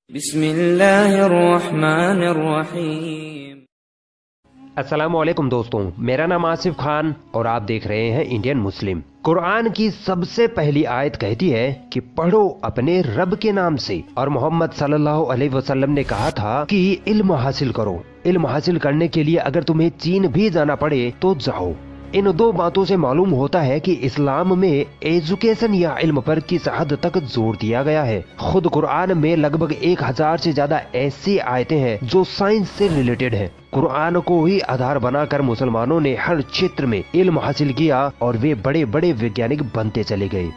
बिस्मिल्लाहिर्रहमानिर्रहीम। अस्सलामुअलैकुम दोस्तों, मेरा नाम आसिफ खान और आप देख रहे हैं इंडियन मुस्लिम। कुरान की सबसे पहली आयत कहती है कि पढ़ो अपने रब के नाम से, और मोहम्मद सल्लल्लाहु अलैहि वसल्लम ने कहा था कि इल्म हासिल करो। इल्म हासिल करने के लिए अगर तुम्हें चीन भी जाना पड़े तो जाओ। इन दो बातों से मालूम होता है कि इस्लाम में एजुकेशन या इल्म पर किस हद तक जोर दिया गया है। खुद कुरान में लगभग 1000 से ज्यादा ऐसी आयतें हैं जो साइंस से रिलेटेड है। कुरान को ही आधार बनाकर मुसलमानों ने हर क्षेत्र में इल्म हासिल किया और वे बड़े बड़े वैज्ञानिक बनते चले गए।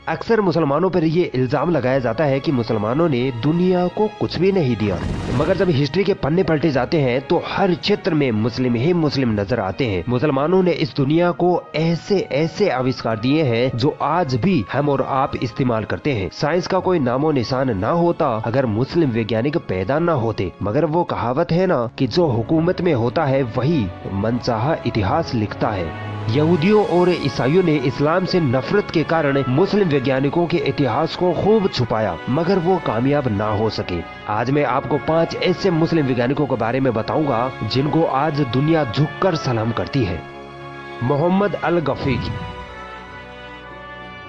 अक्सर मुसलमानों पर ये इल्जाम लगाया जाता है कि मुसलमानों ने दुनिया को कुछ भी नहीं दिया, मगर जब हिस्ट्री के पन्ने पलटे जाते हैं तो हर क्षेत्र में मुस्लिम ही मुस्लिम नजर आते हैं। मुसलमानों ने इस दुनिया को ऐसे ऐसे आविष्कार दिए हैं जो आज भी हम और आप इस्तेमाल करते हैं। साइंस का कोई नामो निशान ना होता अगर मुस्लिम वैज्ञानिक पैदा ना होते। मगर वो कहावत है ना कि जो हुकूमत में होता है वही मनचाहा इतिहास लिखता है। यहूदियों और ईसाइयों ने इस्लाम से नफरत के कारण मुस्लिम वैज्ञानिकों के इतिहास को खूब छुपाया, मगर वो कामयाब ना हो सके। आज मैं आपको 5 ऐसे मुस्लिम वैज्ञानिकों के बारे में बताऊंगा जिनको आज दुनिया झुककर सलाम करती है। मोहम्मद अल गफीकी।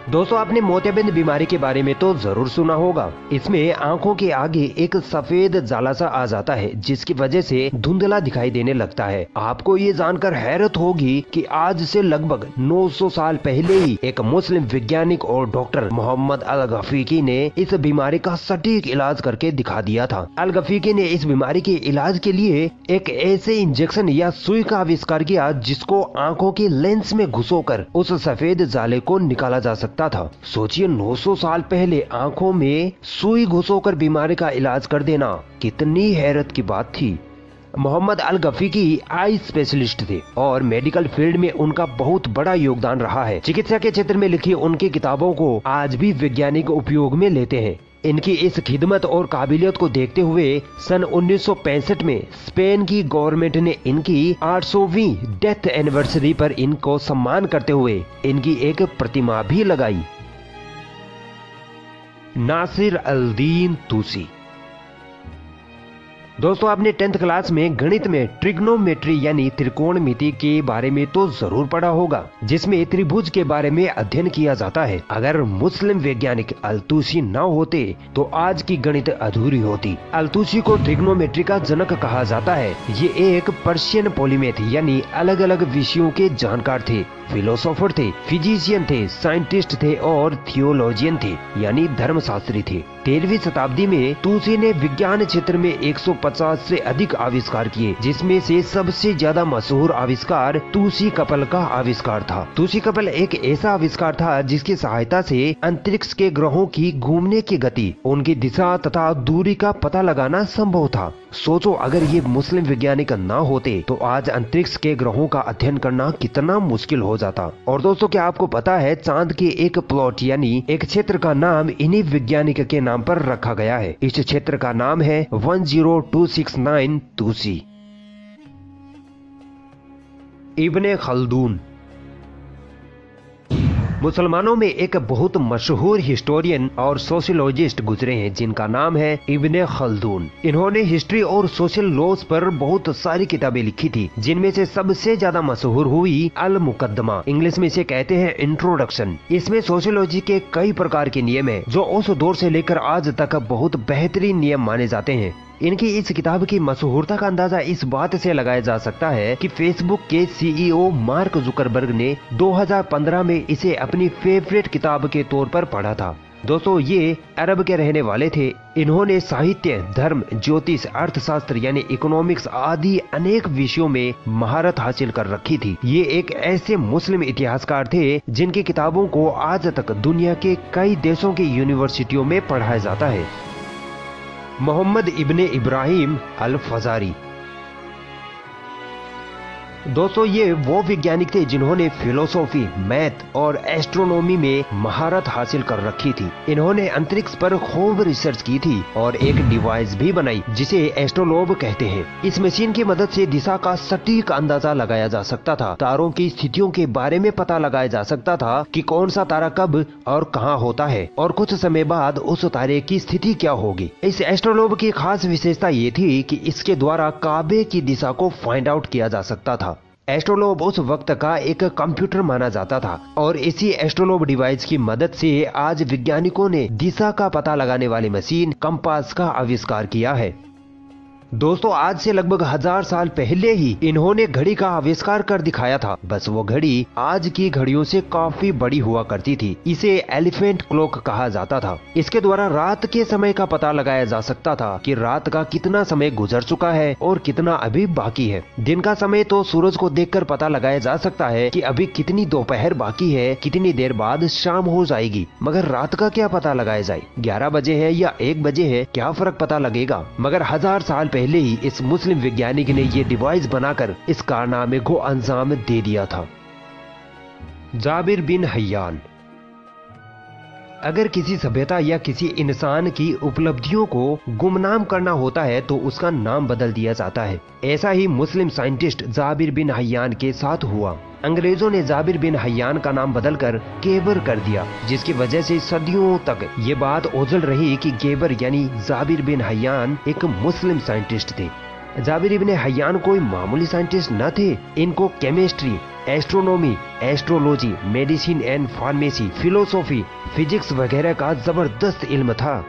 दोस्तों, आपने मोतियाबिंद बीमारी के बारे में तो जरूर सुना होगा। इसमें आंखों के आगे एक सफेद जाला सा आ जाता है जिसकी वजह से धुंधला दिखाई देने लगता है। आपको ये जानकर हैरत होगी कि आज से लगभग 900 साल पहले ही एक मुस्लिम वैज्ञानिक और डॉक्टर मोहम्मद अल गफीकी ने इस बीमारी का सटीक इलाज करके दिखा दिया था। अल गफीकी ने इस बीमारी के इलाज के लिए एक ऐसे इंजेक्शन या सुई का आविष्कार किया जिसको आंखों के लेंस में घुसोकर उस सफेद जाले को निकाला जा सकता था। सोचिए, 900 साल पहले आंखों में सुई घुसोकर बीमारी का इलाज कर देना कितनी हैरत की बात थी। मोहम्मद अल गफीकी आई स्पेशलिस्ट थे और मेडिकल फील्ड में उनका बहुत बड़ा योगदान रहा है। चिकित्सा के क्षेत्र में लिखी उनकी किताबों को आज भी वैज्ञानिक उपयोग में लेते हैं। इनकी इस खिदमत और काबिलियत को देखते हुए सन 1965 में स्पेन की गवर्नमेंट ने इनकी 800वीं डेथ एनिवर्सरी पर इनको सम्मान करते हुए इनकी एक प्रतिमा भी लगाई। नासिर अल दीन तूसी। दोस्तों, आपने 10th क्लास में गणित में ट्रिग्नोमेट्री यानी त्रिकोणमिति के बारे में तो जरूर पढ़ा होगा, जिसमें त्रिभुज के बारे में अध्ययन किया जाता है। अगर मुस्लिम वैज्ञानिक अल-तूसी न होते तो आज की गणित अधूरी होती। अल-तूसी को ट्रिग्नोमेट्री का जनक कहा जाता है। ये एक पर्शियन पॉलीमेथ यानी अलग अलग विषयों के जानकार थे। फिलोसोफर थे, फिजिशियन थे, साइंटिस्ट थे और थियोलॉजियन थे यानी धर्मशास्त्री थे। 13वीं शताब्दी में तूसी ने विज्ञान क्षेत्र में 150 से अधिक आविष्कार किए, जिसमें से सबसे ज्यादा मशहूर आविष्कार तूसी कपल का आविष्कार था। तूसी कपल एक ऐसा आविष्कार था जिसकी सहायता से अंतरिक्ष के ग्रहों की घूमने की गति, उनकी दिशा तथा दूरी का पता लगाना संभव था। सोचो, अगर ये मुस्लिम वैज्ञानिक ना होते तो आज अंतरिक्ष के ग्रहों का अध्ययन करना कितना मुश्किल हो जाता। और दोस्तों, क्या आपको पता है चांद के एक प्लॉट यानी एक क्षेत्र का नाम इन्हीं वैज्ञानिक के नाम पर रखा गया है। इस क्षेत्र का नाम है 10269 तूसी। इब्ने खल्दून। मुसलमानों में एक बहुत मशहूर हिस्टोरियन और सोशियोलॉजिस्ट गुजरे हैं जिनका नाम है इब्ने खल्दून। इन्होंने हिस्ट्री और सोशल लॉज पर बहुत सारी किताबें लिखी थी, जिनमें से सबसे ज्यादा मशहूर हुई अल मुकद्दमा, इंग्लिश में इसे कहते हैं इंट्रोडक्शन। इसमें सोशियोलॉजी के कई प्रकार के नियम है जो उस दौर से लेकर आज तक बहुत बेहतरीन नियम माने जाते हैं। इनकी इस किताब की मशहूरता का अंदाजा इस बात से लगाया जा सकता है कि फेसबुक के सीईओ मार्क जुकरबर्ग ने 2015 में इसे अपनी फेवरेट किताब के तौर पर पढ़ा था। दोस्तों, ये अरब के रहने वाले थे। इन्होंने साहित्य, धर्म, ज्योतिष, अर्थशास्त्र यानी इकोनॉमिक्स आदि अनेक विषयों में महारत हासिल कर रखी थी। ये एक ऐसे मुस्लिम इतिहासकार थे जिनकी किताबों को आज तक दुनिया के कई देशों की यूनिवर्सिटियों में पढ़ाया जाता है। मोहम्मद इब्ने इब्राहिम अल फजारी। दोस्तों ये वो वैज्ञानिक थे जिन्होंने फिलोसॉफी, मैथ और एस्ट्रोनॉमी में महारत हासिल कर रखी थी। इन्होंने अंतरिक्ष पर खूब रिसर्च की थी और एक डिवाइस भी बनाई जिसे एस्ट्रोलोब कहते हैं। इस मशीन की मदद से दिशा का सटीक अंदाजा लगाया जा सकता था, तारों की स्थितियों के बारे में पता लगाया जा सकता था कि कौन सा तारा कब और कहाँ होता है और कुछ समय बाद उस तारे की स्थिति क्या होगी। इस एस्ट्रोलोब की खास विशेषता ये थी कि इसके द्वारा काबे की दिशा को फाइंड आउट किया जा सकता था। एस्ट्रोलोब उस वक्त का एक कंप्यूटर माना जाता था और इसी एस्ट्रोलोब डिवाइस की मदद से आज वैज्ञानिकों ने दिशा का पता लगाने वाली मशीन कंपास का आविष्कार किया है। दोस्तों आज से लगभग 1000 साल पहले ही इन्होंने घड़ी का आविष्कार कर दिखाया था। बस वो घड़ी आज की घड़ियों से काफी बड़ी हुआ करती थी। इसे एलिफेंट क्लॉक कहा जाता था। इसके द्वारा रात के समय का पता लगाया जा सकता था कि रात का कितना समय गुजर चुका है और कितना अभी बाकी है। दिन का समय तो सूरज को देखकर पता लगाया जा सकता है कि अभी कितनी दोपहर बाकी है, कितनी देर बाद शाम हो जाएगी। मगर रात का क्या पता लगाया जाए, 11 बजे है या 1 बजे है, क्या फर्क पता लगेगा। मगर 1000 साल पहले ही इस मुस्लिम वैज्ञानिक ने ये डिवाइस बनाकर इस कारनामे को अंजाम दे दिया था। जाबिर बिन हय्यान। अगर किसी सभ्यता या किसी इंसान की उपलब्धियों को गुमनाम करना होता है तो उसका नाम बदल दिया जाता है। ऐसा ही मुस्लिम साइंटिस्ट जाबिर बिन हय्यान के साथ हुआ। अंग्रेजों ने जाबिर बिन हय्यान का नाम बदलकर गेबर कर दिया, जिसकी वजह से सदियों तक ये बात ओझल रही कि गेबर यानी जाबिर बिन हय्यान एक मुस्लिम साइंटिस्ट थे। जाबिर बिन हय्यान कोई मामूली साइंटिस्ट न थे। इनको chemistry, astronomy, astrology, medicine and pharmacy, philosophy, physics वगैरह का जबरदस्त इल्म था।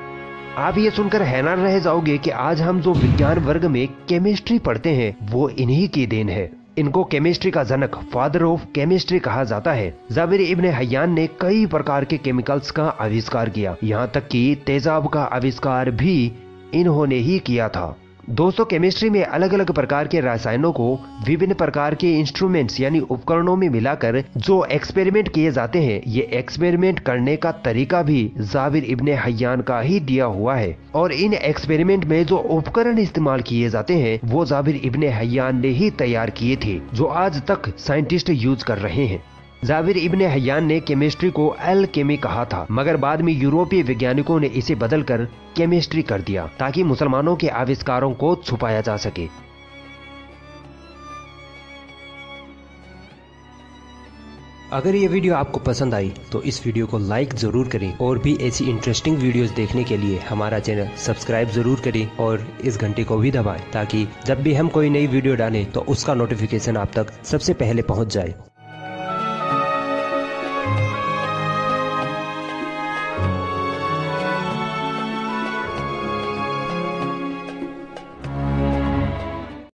आप ये सुनकर हैरान रह जाओगे कि आज हम जो विज्ञान वर्ग में केमिस्ट्री पढ़ते हैं वो इन्हीं की देन है। इनको केमिस्ट्री का जनक, फादर ऑफ केमिस्ट्री कहा जाता है। जाबिर इब्ने हय्यान ने कई प्रकार के केमिकल्स का आविष्कार किया, यहाँ तक कि तेजाब का आविष्कार भी इन्होंने ही किया था। दोस्तों केमिस्ट्री में अलग अलग प्रकार के रसायनों को विभिन्न प्रकार के इंस्ट्रूमेंट्स यानी उपकरणों में मिलाकर जो एक्सपेरिमेंट किए जाते हैं, ये एक्सपेरिमेंट करने का तरीका भी जाबिर इब्ने हय्यान का ही दिया हुआ है। और इन एक्सपेरिमेंट में जो उपकरण इस्तेमाल किए जाते हैं वो जाबिर इब्ने हय्यान ने ही तैयार किए थे, जो आज तक साइंटिस्ट यूज कर रहे हैं। जाबिर इब्ने हय्यान ने केमिस्ट्री को एल्केमी कहा था, मगर बाद में यूरोपीय वैज्ञानिकों ने इसे बदलकर केमिस्ट्री कर दिया ताकि मुसलमानों के आविष्कारों को छुपाया जा सके। अगर ये वीडियो आपको पसंद आई तो इस वीडियो को लाइक जरूर करें और भी ऐसी इंटरेस्टिंग वीडियोस देखने के लिए हमारा चैनल सब्सक्राइब जरूर करें और इस घंटे को भी दबाएं ताकि जब भी हम कोई नई वीडियो डालें तो उसका नोटिफिकेशन आप तक सबसे पहले पहुंच जाए।